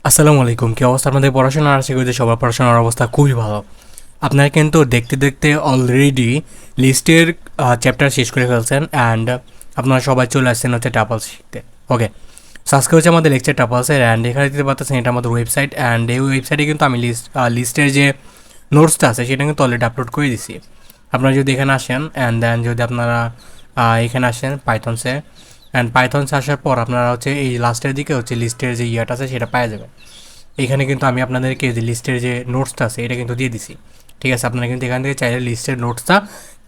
আসসালামু আলাইকুম। কি অবস্থা আপনাদের পড়াশোনার? আশা করি যে সবার পড়াশোনার অবস্থা খুবই ভালো। আপনারা কিন্তু দেখতে দেখতে অলরেডি লিস্টের চ্যাপ্টার শেষ করে ফেলছেন অ্যান্ড আপনারা সবাই চলে আসছেন হচ্ছে টাপলস শিখতে। ওকে, সো আজকে হচ্ছে আমাদের লেকচার টাপলসের অ্যান্ড এখানে দিতে পারতেছেন এটা আমাদের ওয়েবসাইট অ্যান্ড এই ওয়েবসাইটে কিন্তু আমি লিস্টের যে নোটসটা আছে সেটা কিন্তু অলরেডি আপলোড করে দিছি। আপনারা যদি এখানে আসেন অ্যান্ড দেন যদি আপনারা এখানে আসেন পাইথনসে অ্যান্ড পাইথনসে আসার পর আপনারা হচ্ছে এই লাস্টের দিকে হচ্ছে লিস্টের যে ইয়াটা আছে সেটা পাওয়া যাবে। এখানে কিন্তু আমি আপনাদেরকে যে লিস্টের যে নোটসটা আছে এটা কিন্তু দিয়ে দিছি। ঠিক আছে, আপনারা কিন্তু এখান থেকে চাইলে লিস্টের নোটসটা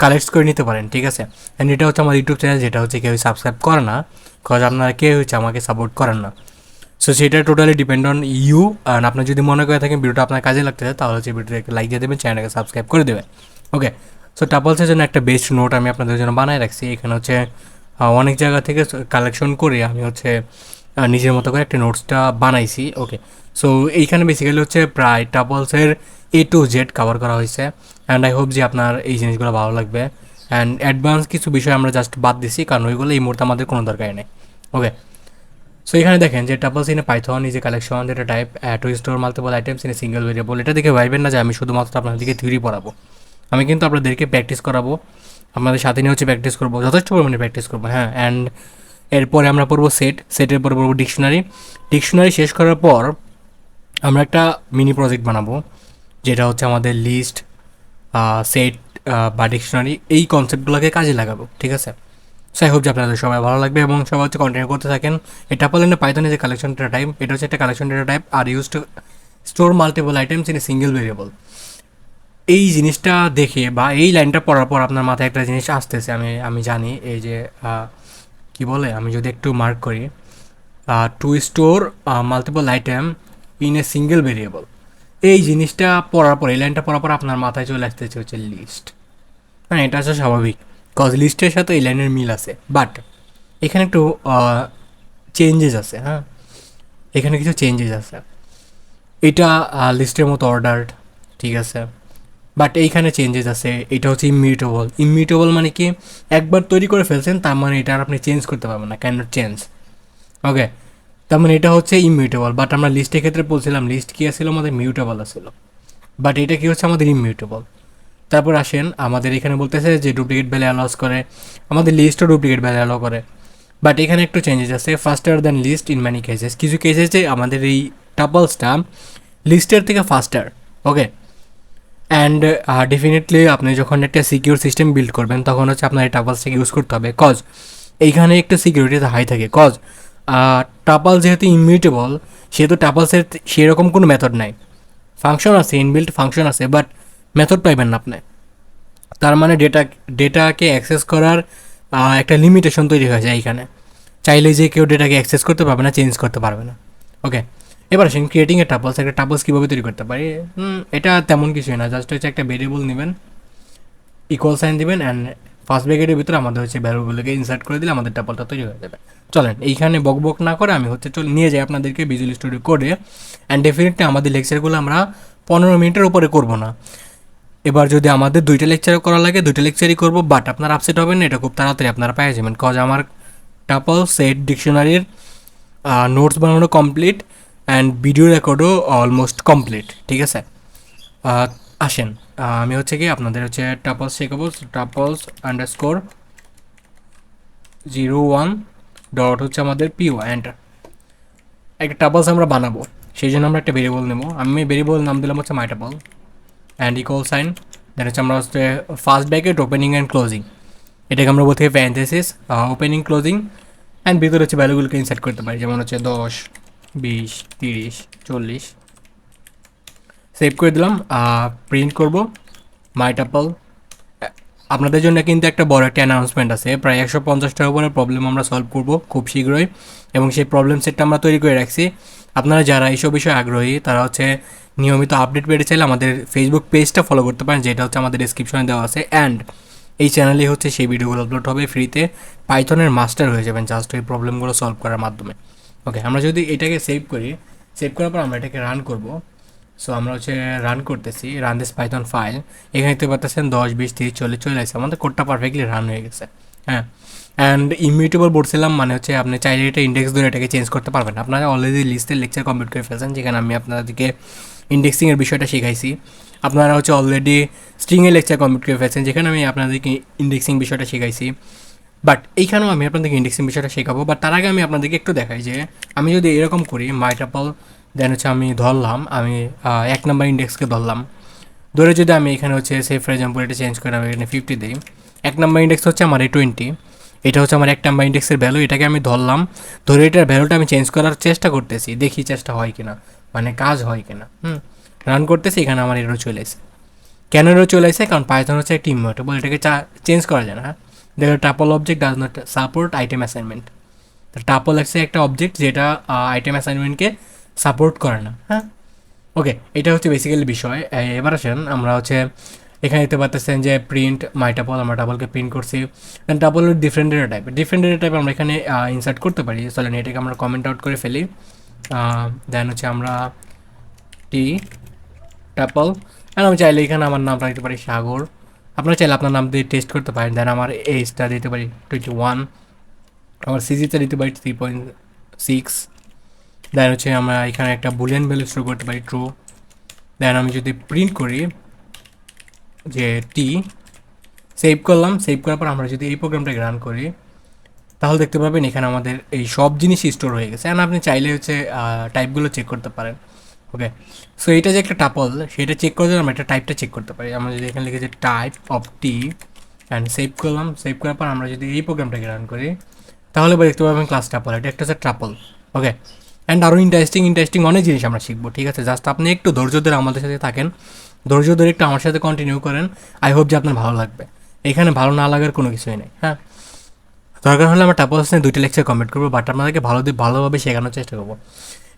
কালেক্ট করে নিতে পারেন। ঠিক আছে, অ্যান্ড এটা হচ্ছে আমার ইউটিউব চ্যানেল, যেটা হচ্ছে কেউ সাবস্ক্রাইব করে না, বিকজ আপনারা কেউ হচ্ছে আমাকে সাপোর্ট করেন না। সো সেটা totally depend on you. And আপনার যদি মনে করে থাকেন ভিডিওটা আপনার কাজে লাগতেছে তাহলে হচ্ছে ভিডিওটা একটা লাইক দিয়ে দেবেন, চ্যানেলটাকে সাবস্ক্রাইব করে দেবেন। ওকে, সো টাপলসের জন্য একটা বেস্ট নোট আমি আপনাদের জন্য বানায় রাখছি। এখানে হচ্ছে অনেক জায়গা থেকে কালেকশন করে আমি হচ্ছে নিজের মতো করে একটা নোটসটা বানাইছি। ওকে, সো এইখানে বেসিক্যালি হচ্ছে প্রায় টাপলসের A to Z কভার করা হয়েছে অ্যান্ড আই হোপ যে আপনার এই জিনিসগুলো ভালো লাগবে। অ্যান্ড অ্যাডভান্স কিছু বিষয় আমরা জাস্ট বাদ দিছি, কারণ ওইগুলো এই মুহূর্তে আমাদের কোনো দরকার নেই। ওকে, সো এখানে দেখেন যে tuples in a Python is a collection যেটা type to store multiple items in a single variable. এটা দেখে ভাইবেন না যে আমি শুধুমাত্র আপনাদেরকে থিওরি পড়াবো, আমি কিন্তু আপনাদেরকে প্র্যাকটিস করাবো। আপনাদের সাথে নিয়ে হচ্ছে প্র্যাকটিস করবো, যথেষ্ট পরিমাণে প্র্যাকটিস করবো। হ্যাঁ, অ্যান্ড এরপরে আমরা পড়বো সেটের পরে পড়বো ডিকশনারি শেষ করার পর আমরা একটা মিনি প্রজেক্ট বানাবো, যেটা হচ্ছে আমাদের লিস্ট, সেট বা ডিকশনারি এই কনসেপ্টগুলোকে কাজে লাগাবো। ঠিক আছে, সো আই হোপ যে আপনাদের সবাই ভালো লাগবে এবং সবাই হচ্ছে কন্টিনিউ করতে থাকেন। এটা বলেন পাইথনের যে কালেকশন ডেটা টাইপ, এটা হচ্ছে একটা কালেকশন ডেটা টাইপ আর use to store multiple items in a single variable. এই জিনিসটা দেখে বা এই লাইনটা পড়ার পর আপনার মাথায় একটা জিনিস আসতেছে, আমি আমি জানি। এই যে কি বলে, আমি যদি একটু মার্ক করি, two store multiple item in a single variable, এই জিনিসটা পড়ার পর, এই লাইনটা পড়ার পর আপনার মাথায় চলে আসতেছে হচ্ছে লিস্ট। হ্যাঁ, এটা হচ্ছে স্বাভাবিক, কজ লিস্টের সাথে এই লাইনের মিল আছে, বাট এখানে একটু চেঞ্জেস আছে। হ্যাঁ, এখানে কিছু চেঞ্জেস আছে। এটা লিস্টের মতো অর্ডার্ড, ঠিক আছে, বাট এইখানে চেঞ্জেস আছে। এটা হচ্ছে ইমিউটেবল মানে কি, একবার তৈরি করে ফেলছেন তার মানে এটা আর আপনি চেঞ্জ করতে পারবেন না, ক্যান নট চেঞ্জ। ওকে, তার মানে এটা হচ্ছে ইমিউটেবল, বাট আমরা লিস্টের ক্ষেত্রে বলছিলাম লিস্ট কী আসছিল, আমাদের মিউটেবল আসছিল, বাট এটা কী হচ্ছে আমাদের ইমিউটেবল। তারপর আসেন আমাদের এখানে বলতেছে যে ডুপ্লিকেট ভ্যালু অ্যালাউস করে, আমাদের লিস্টও ডুপ্লিকেট ভ্যালু অ্যালাউ করে, বাট এখানে একটু চেঞ্জেস আছে। Faster than list in many cases, কিছু কেসেসে আমাদের এই টাপলসটা লিস্টের থেকে ফাস্টার। ওকে, অ্যান্ড ডেফিনেটলি আপনি যখন একটা সিকিউর সিস্টেম বিল্ড করবেন তখন হচ্ছে আপনার এই টাপলসটাকে ইউজ করতে হবে, কজ এইখানে একটু সিকিউরিটিতে হাই থাকে। কজ টাপল যেহেতু ইমিউটেবল, সেহেতু টাপলসের সেরকম কোনো মেথড নাই। ফাংশন আছে, ইনবিল্ট ফাংশন আছে, বাট মেথড পাইবেন না আপনি। তার মানে ডেটাকে অ্যাক্সেস করার একটা লিমিটেশন তৈরি হয়ে যায় এইখানে। চাইলে যে কেউ ডেটাকে অ্যাক্সেস করতে পারবে না, চেঞ্জ করতে পারবে না। ওকে, এবার আসেন ক্রিয়েটিং এ টাপলস। একটা টাপলস কীভাবে তৈরি করতে পারি? এটা তেমন কিছুই না, জাস্ট হচ্ছে একটা ভেরিয়েবল নেবেন, ইকুয়াল সাইন দিবেন অ্যান্ড ফার্স্ট ব্র্যাকেটের ভিতরে আমাদের হচ্ছে ভ্যালুগুলোকে ইনসার্ট করে দিলে আমাদের টাপলটা তৈরি হয়ে যাবে। চলেন এইখানে বক না করে আমি হচ্ছে নিয়ে যাই আপনাদেরকে ভিজুয়াল স্টুডিও কোডে। অ্যান্ড ডেফিনেটলি আমাদের লেকচারগুলো আমরা 15 মিনিটের উপরে করবো না। এবার যদি আমাদের 2টা লেকচার করা লাগে 2টা লেকচারই করবো, বাট আপনারা আপসেট হবেন না, এটা খুব তাড়াতাড়ি আপনারা পেয়ে যাবেন, কজ আমার টাপল সেট ডিকশনারির নোটস বানানো কমপ্লিট অ্যান্ড ভিডিও রেকর্ডও অলমোস্ট কমপ্লিট। ঠিক আছে, আসেন আমি হচ্ছে কি আপনাদের হচ্ছে টাপলস শেখাবো। টাপলস আন্ডারস্কোর 01 ডট হচ্ছে আমাদের পিও এন্টার। একটা টাপলস আমরা বানাবো, সেই জন্য আমরা একটা ভেরিয়েবল নেবো। আমি ভেরিয়েবল নাম দিলাম হচ্ছে my tuple and equal sign, then হচ্ছে আমরা হচ্ছে first bracket opening and closing, এটাকে আমরা বলতে প্যারেনথেসিস, ওপেনিং ক্লোজিং অ্যান্ড ভিতরে হচ্ছে ভ্যালুগুলোকে ইনসার্ট করতে পারি, যেমন হচ্ছে 10, 20, 30, 40। সেভ করে দিলাম, প্রিন্ট করব মাই টাপল। আপনাদের জন্য কিন্তু একটা বড় একটা অ্যানাউন্সমেন্ট আছে, প্রায় 150টার উপরে প্রবলেম আমরা সলভ করব খুব শীঘ্রই, এবং সেই প্রবলেম সেটটা আমরা তৈরি করে রাখছি। আপনারা যারা এইসব বিষয়ে আগ্রহী তারা হচ্ছে নিয়মিত আপডেট পেতে চাইলে আমাদের ফেসবুক পেজটা ফলো করতে পারেন, যেটা হচ্ছে আমাদের ডিসক্রিপশনে দেওয়া আছে। অ্যান্ড এই চ্যানেলে হচ্ছে সেই ভিডিওগুলো আপলোড হবে ফ্রিতে, পাইথনের মাস্টার হয়ে যাবেন জাস্ট এই প্রবলেমগুলো সলভ করার মাধ্যমে। ওকে, আমরা যদি এটাকে সেভ করি, সেভ করার পর আমরা এটাকে রান করব। সো আমরা হচ্ছে রান করতেছি, রান দিস পাইথন ফাইল। এখানে দেখতে পাচ্ছেন 10, 20, 30, 40 চলে আসছে, আমাদের কোডটা পারফেক্টলি রান হয়ে গেছে। হ্যাঁ, অ্যান্ড ইমিউটেবল বলছিলাম মানে হচ্ছে আপনি চাইলে এটা ইন্ডেক্স ধরে এটাকে চেঞ্জ করতে পারবেন। আপনারা অলরেডি লিস্টের লেকচার কমপ্লিট করে ফেলছেন, যেখানে আমি আপনাদেরকে ইন্ডেক্সিংয়ের বিষয়টা শিখাইছি। আপনারা হচ্ছে অলরেডি স্ট্রিংয়ের লেকচার কমপ্লিট করে ফেলছেন, যেখানে আমি আপনাদেরকে ইন্ডেক্সিং বিষয়টা শিখাইছি। বাট এইখানেও আমি আপনাদেরকে ইন্ডেক্সিং বিষয়টা শেখাবো। বাট তার আগে আমি আপনাদেরকে একটু দেখাই যে আমি যদি এরকম করি মাইটাপল, দেন হচ্ছে আমি ধরলাম, আমি 1 নাম্বার ইন্ডেক্সকে ধরলাম, ধরে যদি আমি এখানে হচ্ছে সে ফর এক্সাম্পল এটা চেঞ্জ করে আমি এখানে 50 দিই। 1 নাম্বার ইন্ডেক্স হচ্ছে আমার এই 20, এটা হচ্ছে আমার 1 নাম্বার ইন্ডেক্সের ভ্যালু। এটাকে আমি ধরলাম, ধরে এটার ভ্যালুটা আমি চেঞ্জ করার চেষ্টা করতেছি, দেখি চেষ্টা হয় কিনা, মানে কাজ হয় কিনা। রান করতেছি, এখানে আমার এরও চলে এসে। কেন এরও চলে এসে? কারণ পাইথন হচ্ছে একটা ইমিউটেবল, এটাকে চেঞ্জ করা যায় না। হ্যাঁ, দেখো tuple object does not support item assignment. তো টাপল হচ্ছে একটা অবজেক্ট যেটা আইটেম অ্যাসাইনমেন্টকে সাপোর্ট করে না। হ্যাঁ, ওকে, এটা হচ্ছে বেসিক্যালি বিষয়। এবার আসেন আমরা হচ্ছে এখানে দেখতে পাচ্ছেন যে প্রিন্ট মাই টাপল, আমরা টাপলকে প্রিন্ট করছি। দেন টাপলের ডিফারেন্ট ডেটা টাইপ আমরা এখানে ইনসার্ট করতে পারি। চলেন এটাকে আমরা কমেন্ট আউট করে ফেলি। দেন হচ্ছে আমরা টি টাপল, আর আমি চাইলে এখানে আমার নামটা দিতে পারি সাগর। আপনারা চাইলে আপনার নাম দিয়ে টেস্ট করতে পারেন। দেন আমার এজটা দিতে পারি 21, আমার সিজিটা দিতে পারি 3.6। দেন হচ্ছে আমরা এখানে একটা বুলিয়ান ভ্যালু স্টোর করতে পারি ট্রু। দেন আমি যদি প্রিন্ট করি যে টি, সেভ করলাম, সেভ করার পর আমরা যদি এই প্রোগ্রামটাকে রান করি, তাহলে দেখতে পাবেন এখানে আমাদের এই সব জিনিসই স্টোর হয়ে গেছে। অ্যান্ড আপনি চাইলে হচ্ছে টাইপগুলো চেক করতে পারেন। ওকে, সো এটা যে একটা টাপল, সেটা চেক করার জন্য আমরা একটা টাইপটা চেক করতে পারি। আমরা যদি এখানে লিখেছি type of T and save করলাম, সেভ করার পর আমরা যদি এই প্রোগ্রামটাকে রান করি, তাহলে এবার দেখতে পাবেন ক্লাস টাপল, এটা একটা হচ্ছে ট্রাপল। ওকে, অ্যান্ড আরও ইন্টারেস্টিং অনেক জিনিস আমরা শিখবো। ঠিক আছে, জাস্ট আপনি একটু ধৈর্য ধরে আমাদের সাথে থাকেন, ধৈর্য ধরে একটু আমার সাথে কন্টিনিউ করেন। আই হোপ যে আপনার ভালো লাগবে। এখানে ভালো না লাগার কোনো কিছুই নেই। হ্যাঁ, দরকার হলে আমরা টাপলস নিয়ে 2টা লেকচার কমপ্লিট করবো, বাট আপনাদেরকে ভালোভাবে শেখানোর চেষ্টা করবো।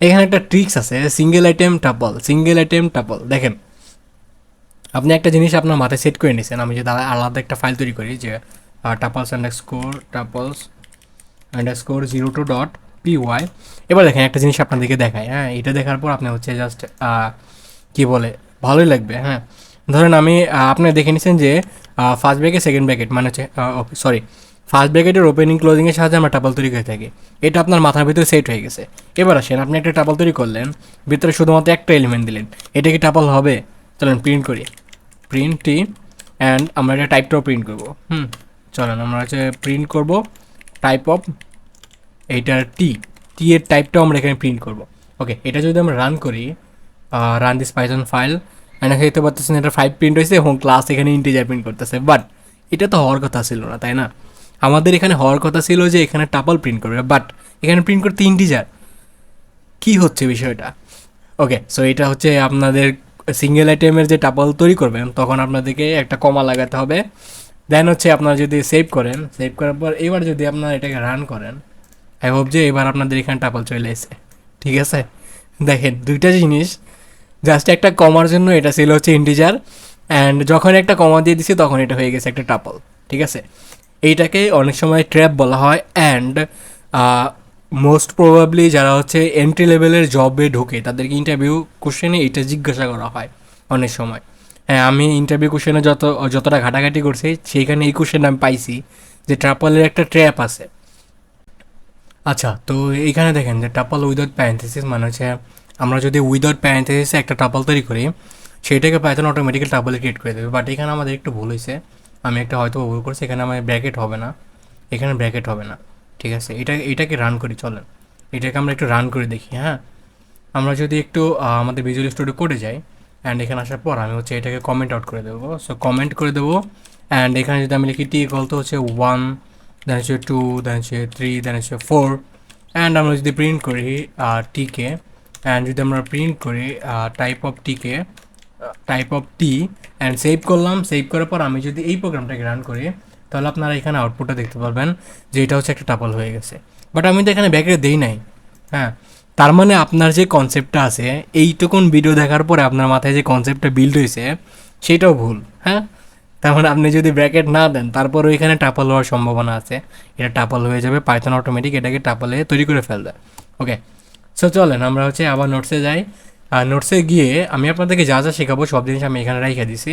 এখানে একটা ট্রিক্স আছে, সিঙ্গেল আইটেম টাপল। দেখেন, আপনি একটা জিনিস আপনার মাথায় সেট করে নিয়েছেন। আমি যদি আলাদা একটা ফাইল তৈরি করি যে টাপলস আন্ডারস্কোর 02.py। এবার দেখেন একটা জিনিস আপনাদেরকে দেখায়। হ্যাঁ, এটা দেখার পর আপনি হচ্ছে জাস্ট কী বলে ভালোই লাগবে। হ্যাঁ, ধরেন আমি আপনি দেখে নিয়েছেন যে ফার্স্ট ব্র্যাকেট সেকেন্ড ব্র্যাকেট মানে হচ্ছে ফার্স্ট ব্র্যাকেটের ওপেনিং ক্লোজিংয়ের সাহায্যে আমরা টাপল তৈরি করে থাকি। এটা আপনার মাথার ভিতরে সেট হয়ে গেছে। এবার আসেন, আপনি একটা টাপল তৈরি করলেন, ভিতরে শুধুমাত্র একটা এলিমেন্ট দিলেন, এটা কি টাপল হবে? চলেন প্রিন্ট করি, প্রিন্ট টি, অ্যান্ড আমরা এটা টাইপটাও প্রিন্ট করবো। চলেন আমরা হচ্ছে প্রিন্ট করবো টাইপ অফ এইটার টি এর টাইপটাও আমরা এখানে প্রিন্ট করবো। ওকে, এটা যদি আমরা রান করি, রান দিস পাইথন ফাইল, এখানে দেখতে পাচ্ছেন এটা 5 প্রিন্ট হয়েছে এবং ক্লাস এখানে ইন্টিজার প্রিন্ট করতেছে। বাট এটা তো হওয়ার কথা ছিল না, তাই না? আমাদের এখানে হওয়ার কথা ছিল যে এখানে টাপল প্রিন্ট করবে, বাট এখানে প্রিন্ট করতে ইন্টিজার। কী হচ্ছে বিষয়টা? ওকে, সো এটা হচ্ছে আপনাদের সিঙ্গেল আইটেমের যে টাপল তৈরি করবেন, তখন আপনাদেরকে একটা কমা লাগাতে হবে। দেন হচ্ছে আপনারা যদি সেভ করেন, সেভ করার পর এবার যদি আপনারা এটাকে রান করেন, আই হোপ যে এবার আপনাদের এখানে টাপল চলে এসে। ঠিক আছে, দেখেন দুইটা জিনিস, জাস্ট একটা কমার জন্য এটা ছিল হচ্ছে ইন্টিজার, অ্যান্ড যখন একটা কমা দিয়ে দিছি তখন এটা হয়ে গেছে একটা টাপল। ঠিক আছে, এইটাকে অনেক সময় ট্র্যাপ বলা হয়। অ্যান্ড মোস্ট প্রবাবলি যারা হচ্ছে এন্ট্রি লেভেলের জবে ঢোকে তাদেরকে ইন্টারভিউ কোশ্চেনে এটা জিজ্ঞাসা করা হয় অনেক সময়। হ্যাঁ, আমি ইন্টারভিউ কোশ্চেনে যতটা ঘাটাঘাটি করছি, সেইখানে এই কোশ্চেন আমি পাইছি যে ট্রাপলের একটা ট্র্যাপ আছে। আচ্ছা, তো এইখানে দেখেন যে টাপল উইদাউট প্যারেন্থেসিস মানে হচ্ছে আমরা যদি উইদাউট প্যারেন্থেসিসে একটা টাপল তৈরি করি, সেইটাকে পাইথন অটোমেটিক্যালি টাপলে ক্রিয়েট করে দেবে। বাট এখানে আমাদের একটু ভুল হয়েছে, আমি একটা হয়তো ভুল করছি, এখানে আমার ব্র্যাকেট হবে না, এখানে ব্র্যাকেট হবে না। ঠিক আছে, এটাকে রান করি, চলেন এটাকে আমরা একটু রান করে দেখি। হ্যাঁ, আমরা যদি একটু আমাদের ভিজুয়াল স্টুডিও কোডে যাই, অ্যান্ড এখানে আসার পর আমি হচ্ছে এটাকে কমেন্ট আউট করে দেবো। সো কমেন্ট করে দেবো, অ্যান্ড এখানে যদি আমি লিখি টি ইকুয়াল তো হচ্ছে 1, দেন হচ্ছে 2, দেন হচ্ছে 3, দেন হচ্ছে 4, অ্যান্ড আমরা যদি প্রিন্ট করি টিকে, অ্যান্ড যদি আমরা প্রিন্ট করি type of T, and save করলাম, সেভ করার পর আমি যদি এই প্রোগ্রামটাকে রান করি, তাহলে আপনারা এখানে আউটপুটটা দেখতে পারবেন যে এটা হচ্ছে একটা টাপল হয়ে গেছে। বাট আমি তো এখানে ব্যাকেট দেই নাই। হ্যাঁ, তার মানে আপনার যে কনসেপ্টটা আছে, এইটুকুন ভিডিও দেখার পরে আপনার মাথায় যে কনসেপ্টটা বিল্ড হয়েছে সেটাও ভুল। হ্যাঁ, তার মানে আপনি যদি ব্র্যাকেট না দেন তারপরেও এখানে টাপল হওয়ার সম্ভাবনা আছে। এটা টাপল হয়ে যাবে, পাইথন অটোমেটিক এটাকে টাপলে তৈরি করে ফেলবে। ওকে, সো চলেন আমরা হচ্ছে আবার নোটসে যাই, নোটসে গিয়ে আমি আপনাদেরকে যা যা শেখাবো সব জিনিস আমি এখানে রেখে দিছি।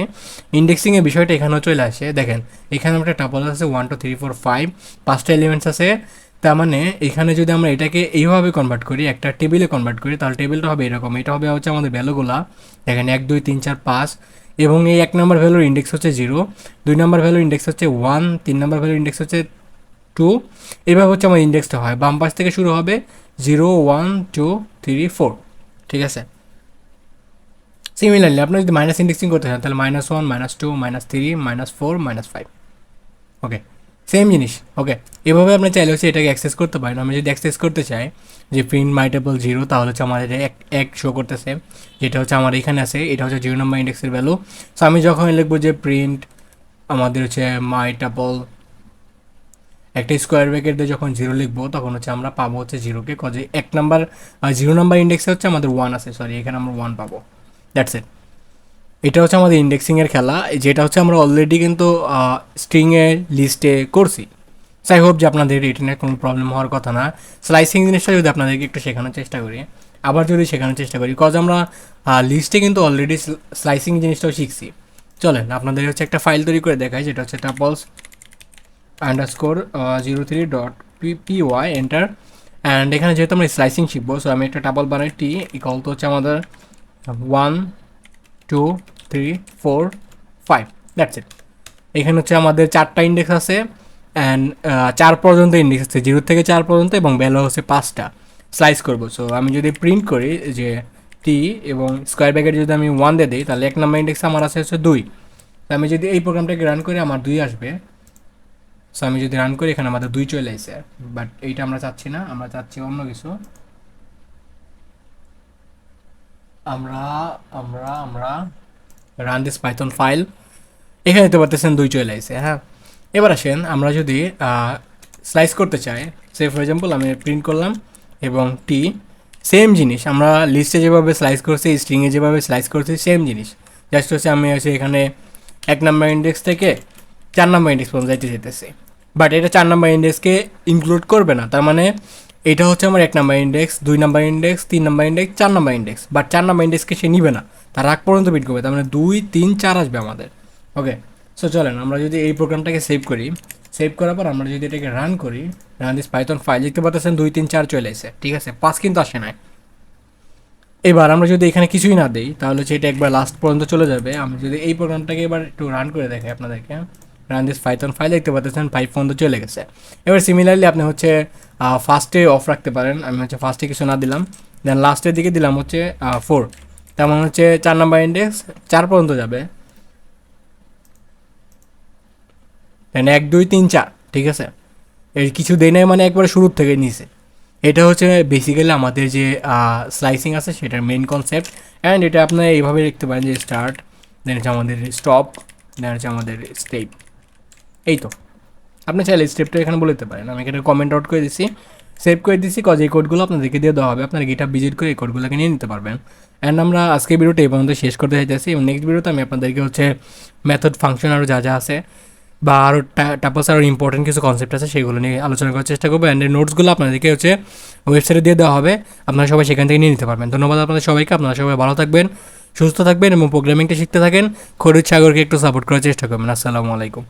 ইন্ডেক্সিংয়ের বিষয়টা এখানেও চলে আসে। দেখেন এখানে একটা টাপল আছে 1 2 3 4 5, 5টা এলিমেন্টস আছে। তার মানে এখানে যদি আমরা এটাকে এইভাবে কনভার্ট করি, একটা টেবিলে কনভার্ট করি, তাহলে টেবিলটা হবে এরকম। এটা হবে হচ্ছে আমাদের ভ্যালুগুলা, দেখেন 1 2 3 4 5, এবং এই 1 নম্বর ভ্যালুর ইন্ডেক্স হচ্ছে 0, 2 নম্বর ভ্যালুর ইন্ডেক্স হচ্ছে 1, 3 নম্বর ভ্যালুর ইন্ডেক্স হচ্ছে 2। এইভাবে হচ্ছে আমার ইন্ডেক্সটা হয়, বাম পাশ থেকে শুরু হবে 0 1 2 3 4, ঠিক আছে। সিমিলারলি আপনি যদি মাইনাস ইন্ডেক্সিং করতে চান তাহলে -1 -2 -3 -4 -5, ওকে সেম জিনিস। ওকে, এভাবে আপনি চাইলে হচ্ছে এটাকে অ্যাক্সেস করতে পারেন। আমি যদি অ্যাক্সেস করতে চাই যে প্রিন্ট মাই টেবল 0, তাহলে হচ্ছে আমাদের এক শো করতেছে, যেটা হচ্ছে আমার এখানে আছে, এটা হচ্ছে 0 নম্বর ইন্ডেক্সের ভ্যালু। সো আমি যখন লিখবো যে প্রিন্ট আমাদের হচ্ছে মাই টেবল, একটা স্কোয়ার ব্র্যাকেট দিয়ে যখন 0 লিখবো, তখন হচ্ছে আমরা পাবো হচ্ছে 0কে, কজে 0 নাম্বার ইন্ডেক্সে হচ্ছে আমাদের 1 আছে, সরি এখানে আমরা 1 পাবো। That's it. এটা হচ্ছে আমাদের ইন্ডেক্সিংয়ের খেলা, যেটা হচ্ছে আমরা অলরেডি কিন্তু স্ট্রিংয়ের লিস্টে করছি। সো আই হোপ যে আপনাদের এটা নিয়ে কোনো প্রবলেম হওয়ার কথা না। স্লাইসিং জিনিসটা যদি আপনাদেরকে একটু শেখানোর চেষ্টা করি, আবার যদি শেখানোর চেষ্টা করি, কজ আমরা লিস্টে কিন্তু অলরেডি স্লাইসিং জিনিসটাও শিখছি। চলেন আপনাদের হচ্ছে একটা ফাইল তৈরি করে দেখাই, যেটা হচ্ছে টাপলস _03.py, এন্টার। অ্যান্ড এখানে যেহেতু আমরা স্লাইসিং শিখবো, সো আমি একটা টাপল বানাই, টি ইকুয়াল তো হচ্ছে আমাদের 1 2 3 4 5, দ্যাটস ইট। এখানে হচ্ছে আমাদের 4টা ইন্ডেক্স আছে, অ্যান্ড 4 পর্যন্ত ইন্ডেক্স আছে, 0 থেকে 4 পর্যন্ত, এবং ভ্যালু হচ্ছে 5টা। স্লাইস করবো, সো আমি যদি প্রিন্ট করি যে টি এবং স্কোয়ার ব্র্যাকেট যদি আমি 1 দিয়ে দিই, তাহলে 1 নম্বর ইন্ডেক্স আমার আছে হচ্ছে 2। তো আমি যদি এই প্রোগ্রামটাকে রান করি আমার 2 আসবে। সো আমি যদি রান করি এখানে আমাদের 2 চলে আসে, বাট এইটা আমরা চাচ্ছি না, আমরা চাচ্ছি অন্য কিছু। আমরা আমরা আমরা রান দিস পাইথন ফাইল, এখানে দেখতে পারতেছেন 2 চলে আসে। হ্যাঁ, এবার আসেন আমরা যদি স্লাইস করতে চাই, সে ফর এক্সাম্পল আমি প্রিন্ট করলাম এবং টি, সেম জিনিস আমরা লিস্টে যেভাবে স্লাইস করছি, স্ট্রিংয়ে যেভাবে স্লাইস করছি, সেম জিনিস। জাস্ট হচ্ছে আমি হচ্ছে এখানে 1 নাম্বার ইন্ডেক্স থেকে 4 নাম্বার ইন্ডেক্স পর্যন্ত যাইতে যেতেছি, বাট এটা 4 নাম্বার ইন্ডেক্সকে ইনক্লুড করবে না। তার মানে এটা হচ্ছে আমার 1 number index, 2 number index, 3 number index, 4 number index, but 4 number ইন্ডেক্সকে সে নিবে না, তার আগ পর্যন্ত বিট করবে। তার মানে 2 3 4 আসবে আমাদের। ওকে, সো চলেন আমরা যদি এই প্রোগ্রামটাকে সেভ করি, সেভ করার পর আমরা যদি এটাকে রান করি, রান দিস পাইথন ফাইল, দেখতে পাচ্ছেন 2 3 4 চলে এসে, ঠিক আছে, 5 কিন্তু আসে নাই। এবার আমরা যদি এখানে কিছুই না দিই, তাহলে হচ্ছে এটা একবার লাস্ট পর্যন্ত চলে যাবে। আমি যদি এই প্রোগ্রামটাকে এবার একটু রান করে দেখাই আপনাদেরকে, রান দিস পাইথন ফাইল, দেখতে পাচ্ছেন 5 পর্যন্ত চলে গেছে। এবার সিমিলারলি আপনি হচ্ছে ফার্স্টে অফ রাখতে পারেন, আমি হচ্ছে ফার্স্টে কিছু না দিলাম, দেন লাস্টের দিকে দিলাম হচ্ছে 4, তেমন হচ্ছে 4 নাম্বার ইন্ডেক্স 4 পর্যন্ত যাবে, দেন 1 2 3 4, ঠিক আছে। এর কিছু দেয় নাই মানে একবারে শুরুর থেকে নিছে। এটা হচ্ছে বেসিক্যালি আমাদের যে স্লাইসিং আছে সেটার মেইন কনসেপ্ট। অ্যান্ড এটা আপনারা এইভাবে লিখতে পারেন যে স্টার্ট, দেন হচ্ছে আমাদের স্টপ, দেন হচ্ছে আমাদের স্টেপ। এই তো, আপনি চাইলে স্টেপটা এখানে বলে দিতে পারেন। আমি এখানে কমেন্ট আউট করে দিচ্ছি, সেভ করে দিচ্ছি, কজ এই কোডগুলো আপনাদেরকে দিয়ে দেওয়া হবে, আপনারা গিটহাব ভিজিট করে এই কোডগুলোকে নিয়ে নিতে পারবেন। অ্যান্ড আমরা আজকে ভিডিওটা এই পর্যন্ত শেষ করতে চাইতেছি, এবং নেক্সট ভিডিওতে আমি আপনাদেরকে হচ্ছে মেথড, ফাংশন আরও যা যা আছে, বা আরও টাপলস আরও ইম্পর্টেন্ট কিছু কনসেপ্ট আছে সেগুলো নিয়ে আলোচনা করার চেষ্টা করবো। অ্যান্ড এই নোটসগুলো আপনাদেরকে হচ্ছে ওয়েবসাইটে দিয়ে দেওয়া হবে, আপনারা সবাই সেখান থেকে নিয়ে নিতে পারবেন। ধন্যবাদ আপনাদের সবাইকে, আপনারা সবাই ভালো থাকবেন, সুস্থ থাকবেন, এবং প্রোগ্রামিংটা শিখতে থাকেন। খরিদ সাগরকে একটু সাপোর্ট করার চেষ্টা করবেন। আসসালামু আলাইকুম।